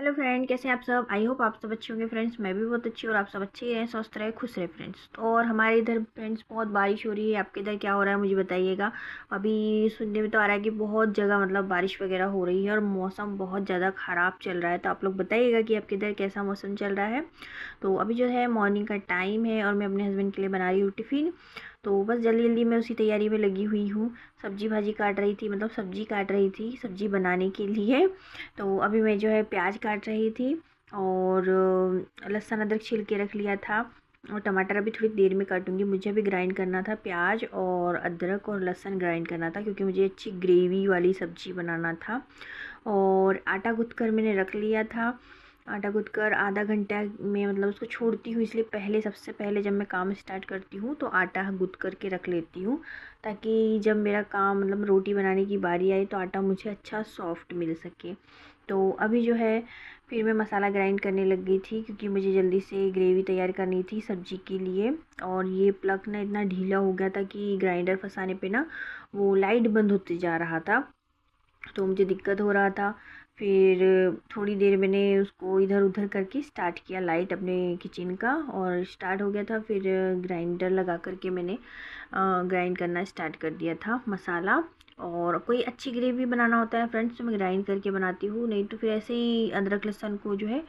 Hello friend, कैसे हैं आप सब। आई होप आप सब अच्छे होंगे फ्रेंड्स। मैं भी बहुत अच्छी और आप सब अच्छे ही रहें, स्वस्थ रहे, खुश रहे फ्रेंड्स। तो और हमारे इधर फ्रेंड्स बहुत बारिश हो रही है। आपके इधर क्या हो रहा है मुझे बताइएगा। अभी सुनने में तो आ रहा है कि बहुत जगह मतलब बारिश वगैरह हो रही है और मौसम बहुत ज़्यादा ख़राब चल रहा है। तो आप लोग बताइएगा कि आपके इधर कैसा मौसम चल रहा है। तो अभी जो है मॉर्निंग का टाइम है और मैं अपने हस्बैंड के लिए बना रही हूँ टिफ़िन। तो बस जल्दी जल्दी मैं उसी तैयारी में लगी हुई हूँ। सब्जी भाजी काट रही थी, मतलब सब्जी काट रही थी सब्जी बनाने के लिए। तो अभी मैं जो है प्याज काट रही थी और लहसुन अदरक छील के रख लिया था। और टमाटर अभी थोड़ी देर में काटूंगी। मुझे अभी ग्राइंड करना था, प्याज और अदरक और लहसुन ग्राइंड करना था क्योंकि मुझे अच्छी ग्रेवी वाली सब्ज़ी बनाना था। और आटा गूँथ कर मैंने रख लिया था। आटा गूँथ कर आधा घंटा में मतलब उसको छोड़ती हूँ, इसलिए पहले सबसे पहले जब मैं काम स्टार्ट करती हूँ तो आटा गूँथ कर के रख लेती हूँ, ताकि जब मेरा काम मतलब रोटी बनाने की बारी आए तो आटा मुझे अच्छा सॉफ्ट मिल सके। तो अभी जो है फिर मैं मसाला ग्राइंड करने लग गई थी क्योंकि मुझे जल्दी से ग्रेवी तैयार करनी थी सब्ज़ी के लिए। और ये प्लग ना इतना ढीला हो गया था कि ग्राइंडर फंसाने पे ना वो लाइट बंद होते जा रहा था, तो मुझे दिक्कत हो रहा था। फिर थोड़ी देर मैंने उसको इधर उधर करके स्टार्ट किया लाइट अपने किचन का, और स्टार्ट हो गया था। फिर ग्राइंडर लगा करके मैंने ग्राइंड करना स्टार्ट कर दिया था मसाला। और कोई अच्छी ग्रेवी बनाना होता है फ्रेंड्स तो मैं ग्राइंड करके बनाती हूँ, नहीं तो फिर ऐसे ही अदरक लहसुन को जो है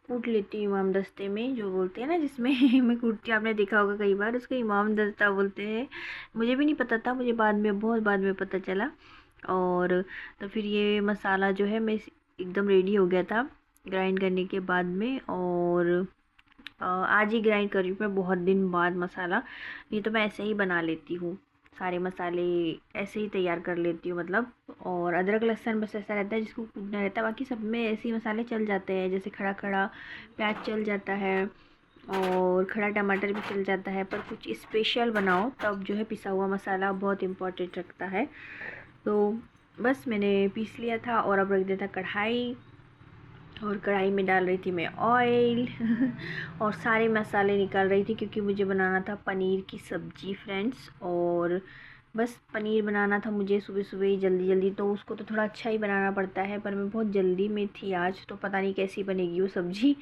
कूट लेती हूँ इमाम दस्ते में, जो बोलते हैं ना जिसमें मैं कूटती हूँ। आपने देखा होगा कई बार, उसको इमाम दस्ता बोलते हैं। मुझे भी नहीं पता था, मुझे बाद में बहुत बाद में पता चला। और तो फिर ये मसाला जो है मैं एकदम रेडी हो गया था ग्राइंड करने के बाद में। और आज ही ग्राइंड कर रही हूँ मैं बहुत दिन बाद मसाला। नहीं तो मैं ऐसे ही बना लेती हूँ, सारे मसाले ऐसे ही तैयार कर लेती हूँ मतलब। और अदरक लहसुन बस ऐसा रहता है जिसको कूटना रहता है, बाकी सब में ऐसे ही मसाले चल जाते हैं, जैसे खड़ा खड़ा प्याज चल जाता है और खड़ा टमाटर भी चल जाता है। पर कुछ स्पेशल बनाओ तब जो है पिसा हुआ मसाला बहुत इम्पोर्टेंट रखता है। तो बस मैंने पीस लिया था और अब रख दिया था कढ़ाई, और कढ़ाई में डाल रही थी मैं ऑयल और सारे मसाले निकाल रही थी क्योंकि मुझे बनाना था पनीर की सब्ज़ी फ्रेंड्स। और बस पनीर बनाना था मुझे सुबह सुबह ही जल्दी जल्दी, तो उसको तो थोड़ा अच्छा ही बनाना पड़ता है, पर मैं बहुत जल्दी में थी आज, तो पता नहीं कैसी बनेगी वो सब्ज़ी।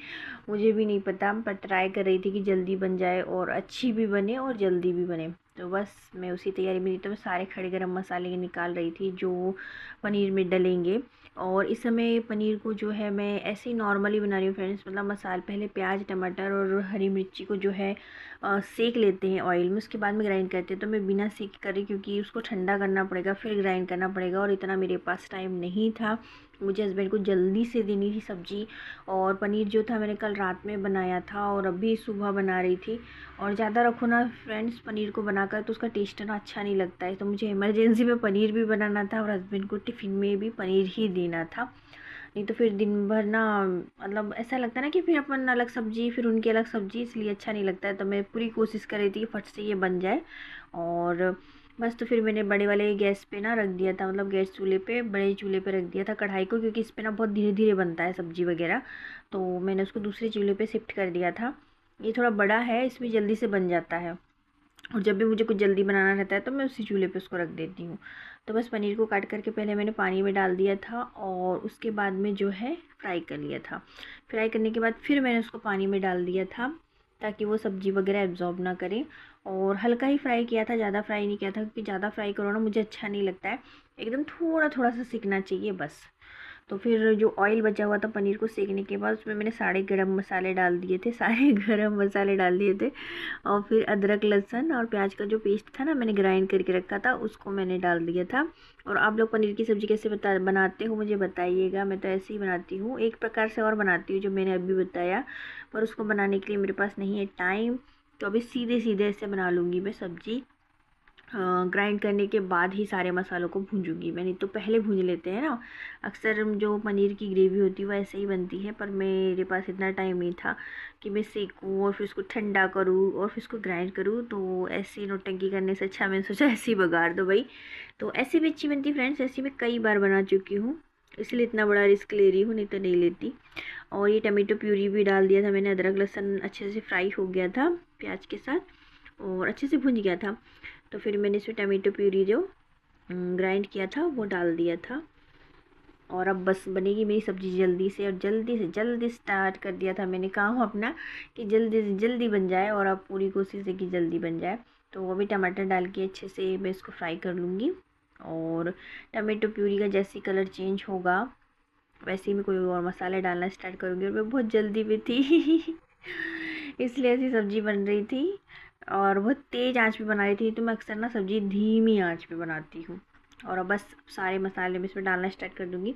मुझे भी नहीं पता, पर ट्राई कर रही थी कि जल्दी बन जाए और अच्छी भी बने और जल्दी भी बने। तो बस मैं उसी तैयारी में थी, तो मैं सारे खड़े गरम मसाले निकाल रही थी जो पनीर में डलेंगे। और इस समय पनीर को जो है मैं ऐसे ही नॉर्मली बना रही हूँ फ्रेंड्स, मतलब मसाले पहले प्याज टमाटर और हरी मिर्ची को जो है सेक लेते हैं ऑयल में, उसके बाद में ग्राइंड करते हैं। तो मैं बिना सेक करे क्योंकि उसको ठंडा करना पड़ेगा फिर ग्राइंड करना पड़ेगा, और इतना मेरे पास टाइम नहीं था। मुझे हस्बैंड को जल्दी से देनी थी सब्ज़ी। और पनीर जो था मैंने कल रात में बनाया था और अभी सुबह बना रही थी। और ज़्यादा रखो ना फ्रेंड्स पनीर को बनाकर तो उसका टेस्ट ना अच्छा नहीं लगता है, तो मुझे इमरजेंसी में पनीर भी बनाना था और हस्बैंड को टिफ़िन में भी पनीर ही देना था। नहीं तो फिर दिन भर ना मतलब ऐसा लगता है ना कि फिर अपन अलग सब्जी फिर उनकी अलग सब्जी, इसलिए अच्छा नहीं लगता है। तो मैं पूरी कोशिश कर रही थी कि फट से ये बन जाए। और बस तो फिर मैंने बड़े वाले गैस पे ना रख दिया था, मतलब गैस चूल्हे पे बड़े चूल्हे पे रख दिया था कढ़ाई को, क्योंकि इस पे ना बहुत धीरे धीरे बनता है सब्ज़ी वगैरह। तो मैंने उसको दूसरे चूल्हे पे शिफ्ट कर दिया था। ये थोड़ा बड़ा है, इसमें जल्दी से बन जाता है। और जब भी मुझे कुछ जल्दी बनाना रहता है तो मैं उसी चूल्हे पे उसको रख देती हूँ। तो बस पनीर को काट करके पहले मैंने पानी में डाल दिया था और उसके बाद में जो है फ्राई कर लिया था। फ्राई करने के बाद फिर मैंने उसको पानी में डाल दिया था ताकि वो सब्ज़ी वगैरह एब्जॉर्ब ना करे। और हल्का ही फ्राई किया था, ज़्यादा फ्राई नहीं किया था, क्योंकि ज़्यादा फ्राई करो ना मुझे अच्छा नहीं लगता है। एकदम थोड़ा थोड़ा सा सीखना चाहिए बस। तो फिर जो ऑयल बचा हुआ था पनीर को सेकने के बाद उसमें मैंने सारे गरम मसाले डाल दिए थे, सारे गरम मसाले डाल दिए थे। और फिर अदरक लहसुन और प्याज का जो पेस्ट था ना मैंने ग्राइंड करके रखा था उसको मैंने डाल दिया था। और आप लोग पनीर की सब्ज़ी कैसे बनाते हो मुझे बताइएगा। मैं तो ऐसे ही बनाती हूँ, एक प्रकार से और बनाती हूँ जो मैंने अभी बताया, पर उसको बनाने के लिए मेरे पास नहीं है टाइम। तो अभी सीधे सीधे ऐसे बना लूँगी मैं सब्ज़ी। ग्राइंड करने के बाद ही सारे मसालों को भूंजूंगी मैं, नहीं तो पहले भूंज लेते हैं ना। अक्सर जो पनीर की ग्रेवी होती है वो ऐसे ही बनती है, पर मेरे पास इतना टाइम नहीं था कि मैं सेकूँ और फिर उसको ठंडा करूँ और फिर उसको ग्राइंड करूँ। तो ऐसी नौटंकी करने से अच्छा मैंने सोचा ऐसे ही बघार दो भाई। तो ऐसी भी अच्छी बनती फ्रेंड्स, ऐसी मैं कई बार बना चुकी हूँ, इसलिए इतना बड़ा रिस्क ले रही हूँ, नहीं तो नहीं लेती। और ये टमाटो प्यूरी भी डाल दिया था मैंने, अदरक लहसुन अच्छे से फ्राई हो गया था प्याज के साथ और अच्छे से भुंज गया था। तो फिर मैंने इसमें टमाटो प्यूरी जो ग्राइंड किया था वो डाल दिया था। और अब बस बनेगी मेरी सब्ज़ी जल्दी से, और जल्दी से जल्दी स्टार्ट कर दिया था मैंने काम अपना कि जल्दी से जल्दी बन जाए, और अब पूरी कोशिश है कि जल्दी बन जाए। तो अभी टमाटर डाल के अच्छे से मैं इसको फ्राई कर लूँगी, और टमाटो प्यूरी का जैसे कलर चेंज होगा वैसे ही मैं कोई और मसाले डालना स्टार्ट करूँगी। और मैं बहुत जल्दी में थी इसलिए ऐसी सब्ज़ी बन रही थी, और बहुत तेज़ आंच पे बना रही थी। तो मैं अक्सर ना सब्ज़ी धीमी आंच पे बनाती हूँ। और अब बस सारे मसाले मैं इसमें डालना स्टार्ट कर दूँगी।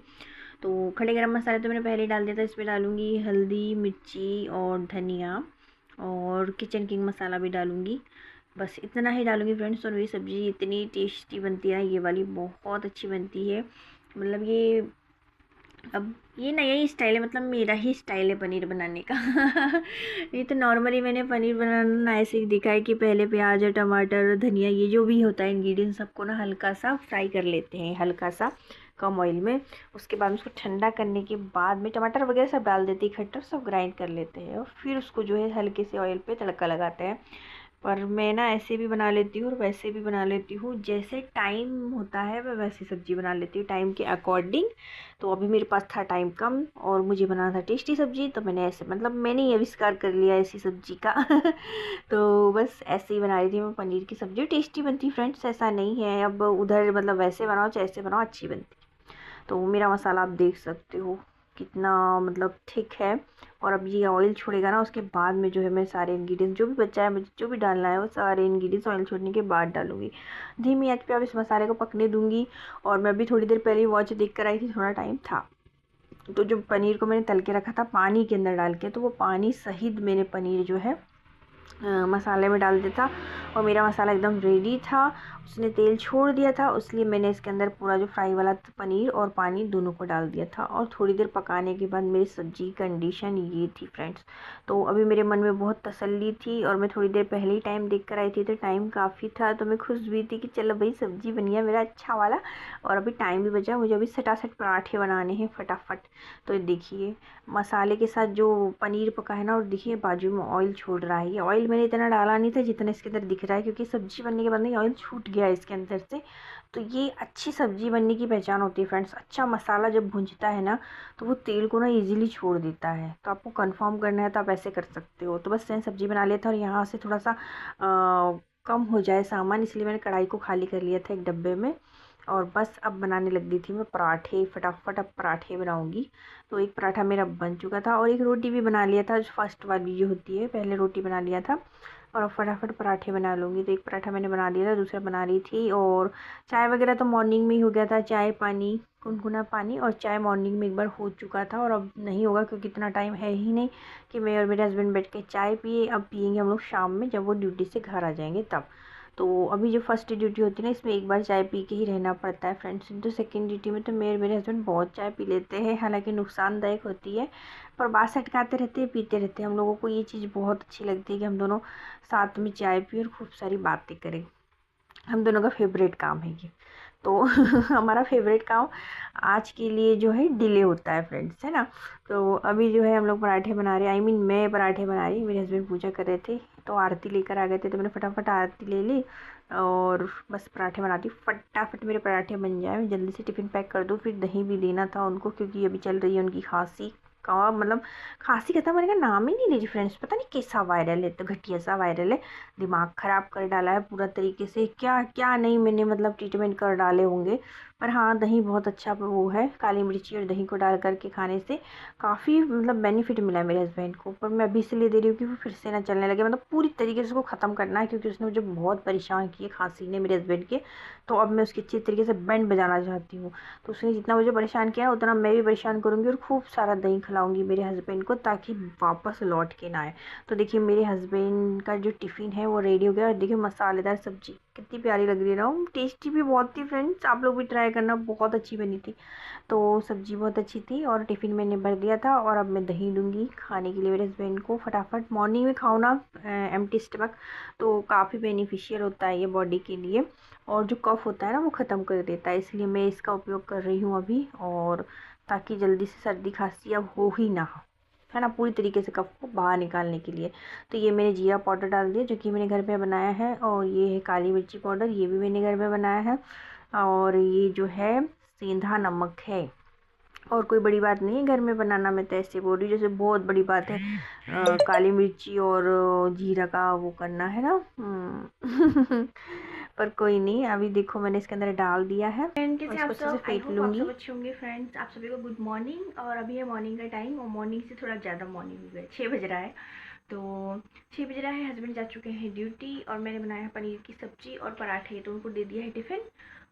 तो खड़े गरम मसाले तो मैंने पहले ही डाल दिया था। इसमें डालूँगी हल्दी, मिर्ची और धनिया, और किचन किंग मसाला भी डालूँगी। बस इतना ही डालूँगी फ्रेंड्स। और ये सब्ज़ी इतनी टेस्टी बनती है, ये वाली बहुत अच्छी बनती है। मतलब ये अब ये नया ही स्टाइल है, मतलब मेरा ही स्टाइल है पनीर बनाने का ये तो नॉर्मली मैंने पनीर बनाना ऐसे ही देखा है कि पहले प्याज और टमाटर, धनिया, ये जो भी होता है इंग्रेडिएंट सबको ना हल्का सा फ्राई कर लेते हैं, हल्का सा कम ऑयल में। उसके बाद उसको ठंडा करने के बाद में टमाटर वगैरह सब डाल देते हैं, इकट्ठा सब ग्राइंड कर लेते हैं, और फिर उसको जो है हल्के से ऑयल पे तड़का लगाते हैं। पर मैं ना ऐसे भी बना लेती हूँ और वैसे भी बना लेती हूँ, जैसे टाइम होता है मैं वैसी सब्ज़ी बना लेती हूँ टाइम के अकॉर्डिंग। तो अभी मेरे पास था टाइम कम और मुझे बनाना था टेस्टी सब्ज़ी, तो मैंने ऐसे मतलब मैंने ही आविष्कार कर लिया ऐसी सब्ज़ी का तो बस ऐसे ही बना रही थी मैं पनीर की सब्ज़ी। टेस्टी बनती फ्रेंड्स, ऐसा नहीं है अब उधर मतलब वैसे बनाओ चाहे ऐसे बनाओ अच्छी बनती। तो मेरा मसाला आप देख सकते हो कितना मतलब थिक है। और अब ये ऑयल छोड़ेगा ना, उसके बाद में जो है मैं सारे इंग्रेडिएंट्स जो भी बचा है मुझे जो भी डालना है वो सारे इंग्रेडिएंट्स ऑयल छोड़ने के बाद डालूंगी। धीमी आंच पे अब इस मसाले को पकने दूंगी। और मैं भी थोड़ी देर पहले वॉच देख कर आई थी, थोड़ा टाइम था, तो जो पनीर को मैंने तल के रखा था पानी के अंदर डाल के, तो वो पानी सहित मैंने पनीर जो है मसाले में डाल दिया था। और मेरा मसाला एकदम रेडी था, उसने तेल छोड़ दिया था, इसलिए मैंने इसके अंदर पूरा जो फ्राई वाला पनीर और पानी दोनों को डाल दिया था। और थोड़ी देर पकाने के बाद मेरी सब्ज़ी की कंडीशन ये थी फ्रेंड्स। तो अभी मेरे मन में बहुत तसल्ली थी, और मैं थोड़ी देर पहले ही टाइम देख कर आई थी तो टाइम काफ़ी था, तो मैं खुश भी थी कि चलो भाई सब्ज़ी बनी है मेरा अच्छा वाला। और अभी टाइम भी बचा, मुझे अभी सटासट पराठे बनाने हैं फटाफट। तो ये देखिए मसाले के साथ जो पनीर पका है ना, और देखिए बाजू में ऑयल छोड़ रहा है। ये ऑयल मैंने इतना डाला नहीं था जितना इसके अंदर दिख रहा है, क्योंकि सब्ज़ी बनने के बाद में ऑयल छूट गया है इसके अंदर से। तो ये अच्छी सब्ज़ी बनने की पहचान होती है फ्रेंड्स। अच्छा मसाला जब भुंजता है ना तो वो तेल को ना ईज़िली छोड़ देता है। तो आपको कंफर्म करना है तो आप ऐसे कर सकते हो। तो बस मैंने सब्ज़ी बना लिया था, और यहाँ से थोड़ा सा कम हो जाए सामान, इसलिए मैंने कढ़ाई को खाली कर लिया था एक डब्बे में। और बस अब बनाने लग गई थी मैं पराठे, फटाफट अब पराठे बनाऊंगी। तो एक पराठा मेरा बन चुका था, और एक रोटी भी बना लिया था, जो फर्स्ट वाली जो होती है पहले रोटी बना लिया था। और अब फटाफट पराठे बना लूँगी। तो एक पराठा मैंने बना दिया था, दूसरा बना रही थी। और चाय वगैरह तो मॉर्निंग में ही हो गया था, चाय पानी, गुनगुना पानी और चाय मॉर्निंग में एक बार हो चुका था। और अब नहीं होगा क्योंकि इतना टाइम है ही नहीं कि मैं और मेरे हस्बैंड बैठ के चाय पिए। अब पियेंगे हम लोग शाम में, जब वो ड्यूटी से घर आ जाएंगे तब। तो अभी जो फर्स्ट ड्यूटी होती है ना, इसमें एक बार चाय पी के ही रहना पड़ता है फ्रेंड्स। तो सेकंड ड्यूटी में तो मेरे हस्बैंड बहुत चाय पी लेते हैं, हालांकि नुकसानदायक होती है, पर बात अटकाते रहते हैं, पीते रहते हैं। हम लोगों को ये चीज़ बहुत अच्छी लगती है कि हम दोनों साथ में चाय पिए और खूब सारी बातें करें। हम दोनों का फेवरेट काम है ये। तो हमारा फेवरेट काम आज के लिए जो है डिले होता है फ्रेंड्स, है ना। तो अभी जो है हम लोग पराठे बना रहे हैं, आई मीन मैं पराठे बना रही, मेरे हस्बैंड पूजा कर रहे थे तो आरती लेकर आ गए थे, तो मैंने फटाफट आरती ले ली और बस पराठे बनाती फटाफट मेरे पराठे बन जाए, मैं जल्दी से टिफ़िन पैक कर दूँ। फिर दही भी देना था उनको, क्योंकि अभी चल रही है उनकी खांसी का, मतलब खांसी खत्म होने का नाम ही नहीं ले रही फ्रेंड्स। पता नहीं कैसा वायरल है, तो घटिया सा वायरल है, दिमाग ख़राब कर डाला है पूरा तरीके से। क्या क्या नहीं मैंने मतलब ट्रीटमेंट कर डाले होंगे। पर हाँ दही बहुत अच्छा वो है, काली मिर्ची और दही को डाल करके खाने से काफ़ी मतलब बेनिफिट मिला है मेरे हस्बैंड को। पर मैं अभी इसलिए दे रही हूँ कि वो फिर से ना चलने लगे, मतलब पूरी तरीके से उसको ख़त्म करना है, क्योंकि उसने मुझे बहुत परेशान किए खांसी ने मेरे हस्बैंड के। तो अब मैं उसकी अच्छी तरीके से बैंड बजाना चाहती हूँ। तो उसने जितना मुझे परेशान किया उतना मैं भी परेशान करूँगी, और खूब सारा दही खिलाऊँगी मेरे हस्बैंड को, ताकि वापस लौट के ना आए। तो देखिए मेरे हस्बैंड का जो टिफ़िन है वो रेडी हो गया, और देखिए मसालेदार सब्ज़ी कितनी प्यारी लग रही है ना, टेस्टी भी बहुत थी फ्रेंड्स। आप लोग भी ट्राई करना, बहुत अच्छी बनी थी। तो सब्ज़ी बहुत अच्छी थी, और टिफ़िन मैंने भर दिया था। और अब मैं दही दूँगी खाने के लिए मेरे हस्बैंड को। फटाफट मॉर्निंग में खाओ ना एम्प्टी स्टमक, तो काफ़ी बेनिफिशियल होता है ये बॉडी के लिए, और जो कफ होता है ना वो ख़त्म कर देता है। इसलिए मैं इसका उपयोग कर रही हूँ अभी, और ताकि जल्दी से सर्दी खांसी अब हो ही ना, है ना, पूरी तरीके से कफ को बाहर निकालने के लिए। तो ये मैंने जीरा पाउडर डाल दिया जो कि मैंने घर पे बनाया है, और ये है काली मिर्ची पाउडर, ये भी मैंने घर में बनाया है। और ये जो है सेंधा नमक है, और कोई बड़ी बात नहीं है घर में बनाना, मैं तो ऐसे बोल रही हूँ जैसे बहुत बड़ी बात है काली मिर्ची और जीरा का वो करना है ना। पर कोई नहीं, अभी देखो मैंने इसके अंदर डाल दिया है और इसको अच्छे से फेंट लूँगी। आप अच्छे होंगे फ्रेंड्स, आप सभी को गुड मॉर्निंग। और अभी है मॉर्निंग का टाइम, और मॉर्निंग से थोड़ा ज़्यादा मॉर्निंग हो गया, 6 बज रहा है। तो 6 बज रहा है, हस्बैंड जा चुके हैं ड्यूटी, और मैंने बनाया है पनीर की सब्ज़ी और पराठे, तो उनको दे दिया है टिफ़िन।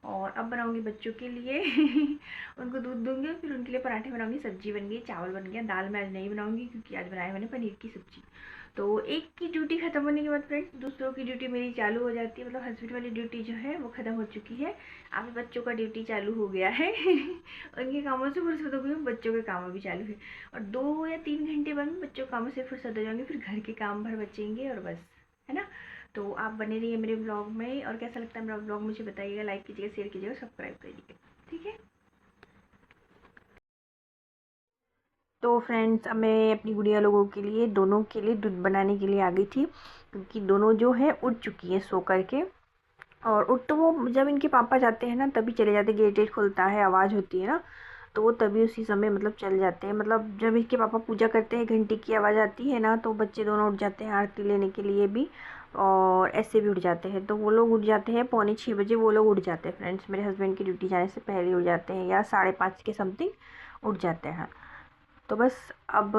और अब बनाऊंगी बच्चों के लिए उनको दूध दूंगी, फिर उनके लिए पराठे बनाऊंगी, सब्जी बन गई, चावल बन गया, दाल मैं आज नहीं बनाऊंगी क्योंकि आज बनाया मैंने पनीर की सब्जी। तो एक की ड्यूटी खत्म होने के बाद फ्रेंड्स दूसरों की ड्यूटी मेरी चालू हो जाती है, मतलब हस्बैंड वाली ड्यूटी जो है वो खत्म हो चुकी है। अब बच्चों का ड्यूटी चालू हो गया है उनके कामों से फुर्सत हो गई, बच्चों के काम भी चालू है, और 2 या 3 घंटे बाद में बच्चों के कामों से फुर्सत हो जाएंगे, फिर घर के काम भर बचेंगे और बस, है ना। तो आप बने रहिए मेरे ब्लॉग में, और कैसा लगता है मेरा ब्लॉग मुझे बताइएगा, लाइक कीजिएगा, शेयर कीजिएगा, सब्सक्राइब करिएगा, ठीक है। तो फ्रेंड्स अब मैं अपनी गुड़िया लोगों के लिए, दोनों के लिए दूध बनाने के लिए आ गई थी, क्योंकि दोनों जो है उठ चुकी हैं सो करके। और उठ तो वो जब इनके पापा जाते हैं ना तभी चले जाते, गेट वेट खुलता है, आवाज़ होती है ना, तो वो तभी उसी समय मतलब चल जाते हैं। मतलब जब इसके पापा पूजा करते हैं, घंटी की आवाज़ आती है ना, तो बच्चे दोनों उठ जाते हैं आरती लेने के लिए भी, और ऐसे भी उठ जाते हैं। तो वो लोग उठ जाते हैं 5:45 वो लोग उठ जाते हैं फ्रेंड्स, मेरे हस्बैंड की ड्यूटी जाने से पहले उठ जाते हैं, या 5:30 के समथिंग उठ जाते हैं। तो बस अब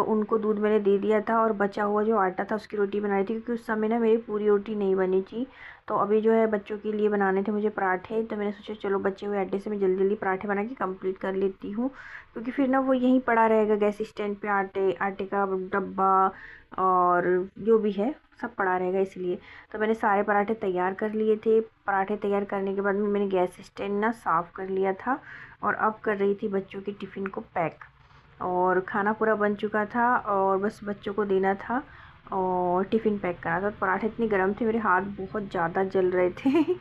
उनको दूध मैंने दे दिया था, और बचा हुआ जो आटा था उसकी रोटी बनाई थी, क्योंकि उस समय ना मेरी पूरी रोटी नहीं बनी थी। तो अभी जो है बच्चों के लिए बनाने थे मुझे पराठे, तो मैंने सोचा चलो बचे हुए आटे से मैं जल्दी जल्दी पराठे बना के कंप्लीट कर लेती हूँ, क्योंकि फिर ना वो यहीं पड़ा रहेगा गैस स्टैंड पे, आटे का डब्बा और जो भी है सब पड़ा रहेगा, इसलिए। तो मैंने सारे पराठे तैयार कर लिए थे। पराठे तैयार करने के बाद में मैंने गैस स्टैंड ना साफ़ कर लिया था, और अब कर रही थी बच्चों की टिफ़िन को पैक। और खाना पूरा बन चुका था, और बस बच्चों को देना था और टिफ़िन पैक करना था। पराठे इतने गर्म थे, मेरे हाथ बहुत ज़्यादा जल रहे थे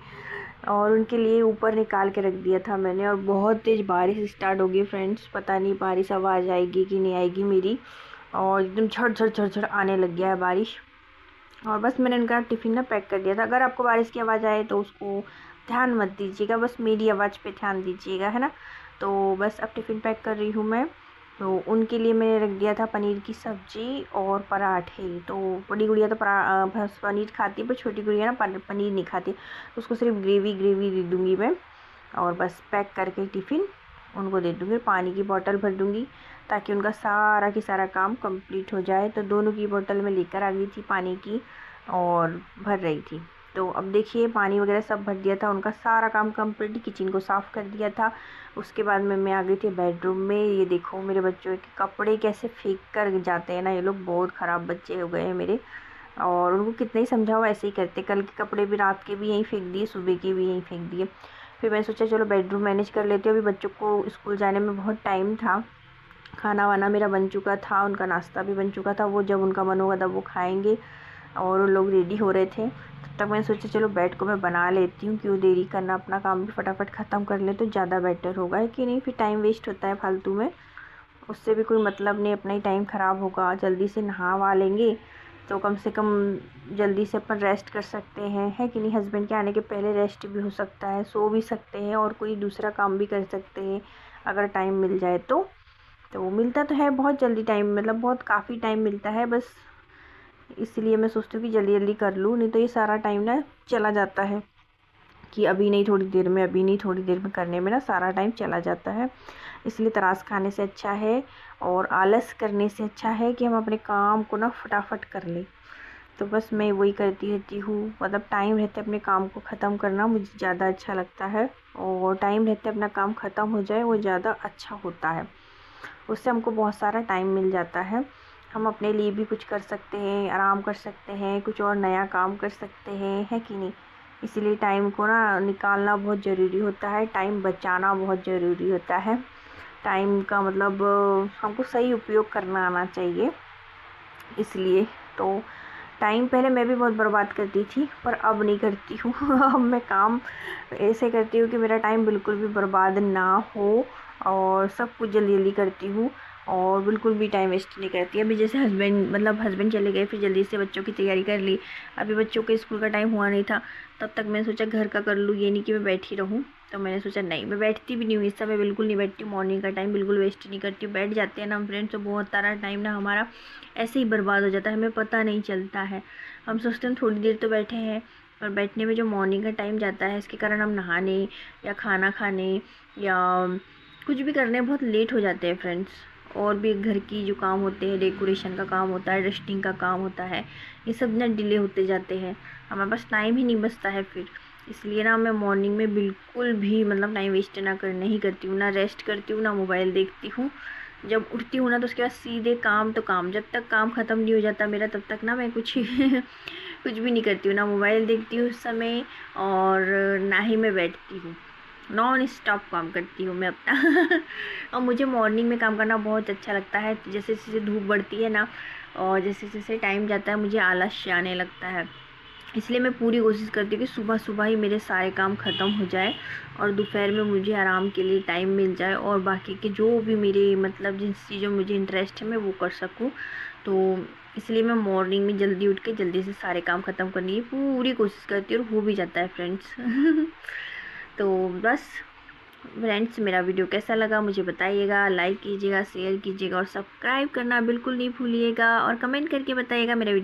और उनके लिए ऊपर निकाल के रख दिया था मैंने। और बहुत तेज़ बारिश स्टार्ट हो गई फ्रेंड्स, पता नहीं बारिश आवाज़ आएगी कि नहीं आएगी मेरी, और एकदम झड़ झड़ झड़ आने लग गया है बारिश। और बस मैंने उनका टिफ़िन ना पैक कर दिया था। अगर आपको बारिश की आवाज़ आए तो उसको ध्यान मत दीजिएगा, बस मेरी आवाज़ पे ध्यान दीजिएगा, है ना। तो बस अब टिफ़िन पैक कर रही हूँ मैं। तो उनके लिए मैंने रख दिया था पनीर की सब्ज़ी और पराठे। तो बड़ी गुड़िया तो बस पनीर खाती है, पर छोटी गुड़िया ना पनीर नहीं खाती, तो उसको सिर्फ ग्रेवी ग्रेवी दे दूँगी मैं। और बस पैक करके टिफ़िन उनको दे दूँगी, पानी की बॉटल भर दूँगी, ताकि उनका सारा की सारा काम कंप्लीट हो जाए। तो दोनों की बोतल मैं लेकर आ गई थी पानी की, और भर रही थी। तो अब देखिए पानी वगैरह सब भर दिया था, उनका सारा काम कंप्लीट, किचन को साफ़ कर दिया था। उसके बाद में मैं आ गई थी बेडरूम में। ये देखो मेरे बच्चों के कपड़े कैसे फेंक कर जाते हैं ना, ये लोग बहुत ख़राब बच्चे हो गए हैं मेरे, और उनको कितना ही समझाओ ऐसे ही करते। कल के कपड़े भी रात के भी यहीं फेंक दिए, सुबह के भी यहीं फेंक दिए। फिर मैंने सोचा चलो बेडरूम मैनेज कर लेती हूँ, अभी बच्चों को स्कूल जाने में बहुत टाइम था। खाना वाना मेरा बन चुका था, उनका नाश्ता भी बन चुका था, वो जब उनका मन होगा तब वो खाएंगे, और वो लोग रेडी हो रहे थे। तब तक मैंने सोचा चलो बेड को मैं बना लेती हूँ, क्यों देरी करना, अपना काम भी फटाफट ख़त्म कर ले तो ज़्यादा बेटर होगा, है कि नहीं। फिर टाइम वेस्ट होता है फालतू में, उससे भी कोई मतलब नहीं, अपना ही टाइम ख़राब होगा। जल्दी से नहा वहा लेंगे तो कम से कम जल्दी से अपन रेस्ट कर सकते हैं, है कि नहीं। हस्बैंड के आने के पहले रेस्ट भी हो सकता है, सो भी सकते हैं, और कोई दूसरा काम भी कर सकते हैं अगर टाइम मिल जाए तो वो मिलता तो है बहुत जल्दी टाइम, मतलब बहुत काफ़ी टाइम मिलता है, बस इसलिए मैं सोचती हूँ कि जल्दी जल्दी कर लूँ, नहीं तो ये सारा टाइम ना चला जाता है कि अभी नहीं थोड़ी देर में, अभी नहीं थोड़ी देर में करने में ना सारा टाइम चला जाता है। इसलिए तरास खाने से अच्छा है और आलस करने से अच्छा है कि हम अपने काम को ना फटाफट कर लें। तो बस मैं वही करती रहती हूँ, मतलब टाइम रहते अपने काम को ख़त्म करना मुझे ज़्यादा अच्छा लगता है, और टाइम रहते अपना काम ख़त्म हो जाए वो ज़्यादा अच्छा होता है। उससे हमको बहुत सारा टाइम मिल जाता है, हम अपने लिए भी कुछ कर सकते हैं, आराम कर सकते हैं, कुछ और नया काम कर सकते हैं, है कि नहीं। इसीलिए टाइम को ना निकालना बहुत ज़रूरी होता है, टाइम बचाना बहुत ज़रूरी होता है। टाइम का मतलब हमको सही उपयोग करना आना चाहिए, इसलिए। तो टाइम पहले मैं भी बहुत बर्बाद करती थी, पर अब नहीं करती हूँ अब मैं काम ऐसे करती हूँ कि मेरा टाइम बिल्कुल भी बर्बाद ना हो, और सब कुछ जल्दी जल्दी करती हूँ, और बिल्कुल भी टाइम वेस्ट नहीं करती। अभी जैसे हस्बैंड चले गए, फिर जल्दी से बच्चों की तैयारी कर ली। अभी बच्चों के स्कूल का टाइम हुआ नहीं था, तब तक मैंने सोचा घर का कर लूँ, ये नहीं कि मैं बैठी रहूँ। तो मैंने सोचा नहीं, मैं बैठती भी नहीं हूँ इस समय, बिल्कुल नहीं बैठती हूँ, मॉर्निंग का टाइम बिल्कुल वेस्ट नहीं करती हूँ। बैठ जाते हैं ना हम फ्रेंड्स तो बहुत सारा टाइम ना हमारा ऐसे ही बर्बाद हो जाता है, हमें पता नहीं चलता है। हम सोचते हैं थोड़ी देर तो बैठे हैं, और बैठने में जो मॉर्निंग का टाइम जाता है इसके कारण हम नहाने या खाना खाने या कुछ भी करने बहुत लेट हो जाते हैं फ्रेंड्स। और भी घर की जो काम होते हैं, डेकोरेशन का काम होता है, डस्टिंग का काम होता है, ये सब ना डिले होते जाते हैं, हमारे पास टाइम ही नहीं बचता है फिर। इसलिए ना मैं मॉर्निंग में बिल्कुल भी मतलब टाइम वेस्ट ना कर नहीं करती हूँ, ना रेस्ट करती हूँ, ना मोबाइल देखती हूँ। जब उठती हूँ ना तो उसके बाद सीधे काम, तो काम जब तक काम ख़त्म नहीं हो जाता मेरा तब तक ना मैं कुछ कुछ भी नहीं करती हूँ, ना मोबाइल देखती हूँ उस समय, और ना ही मैं बैठती हूँ। नॉन स्टॉप काम करती हूँ मैं अपना और मुझे मॉर्निंग में काम करना बहुत अच्छा लगता है। जैसे जैसे धूप बढ़ती है ना, और जैसे जैसे टाइम जाता है मुझे आलस आने लगता है। इसलिए मैं पूरी कोशिश करती हूँ कि सुबह सुबह ही मेरे सारे काम ख़त्म हो जाए, और दोपहर में मुझे आराम के लिए टाइम मिल जाए, और बाकी के जो भी मेरे मतलब जिन चीज़ों में मुझे इंटरेस्ट है मैं वो कर सकूँ। तो इसलिए मैं मॉर्निंग में जल्दी उठ के जल्दी से सारे काम ख़त्म करने की पूरी कोशिश करती हूँ, और हो भी जाता है फ्रेंड्स तो बस फ्रेंड्स, मेरा वीडियो कैसा लगा मुझे बताइएगा, लाइक कीजिएगा, शेयर कीजिएगा, और सब्सक्राइब करना बिल्कुल नहीं भूलिएगा, और कमेंट करके बताइएगा मेरा वीडियो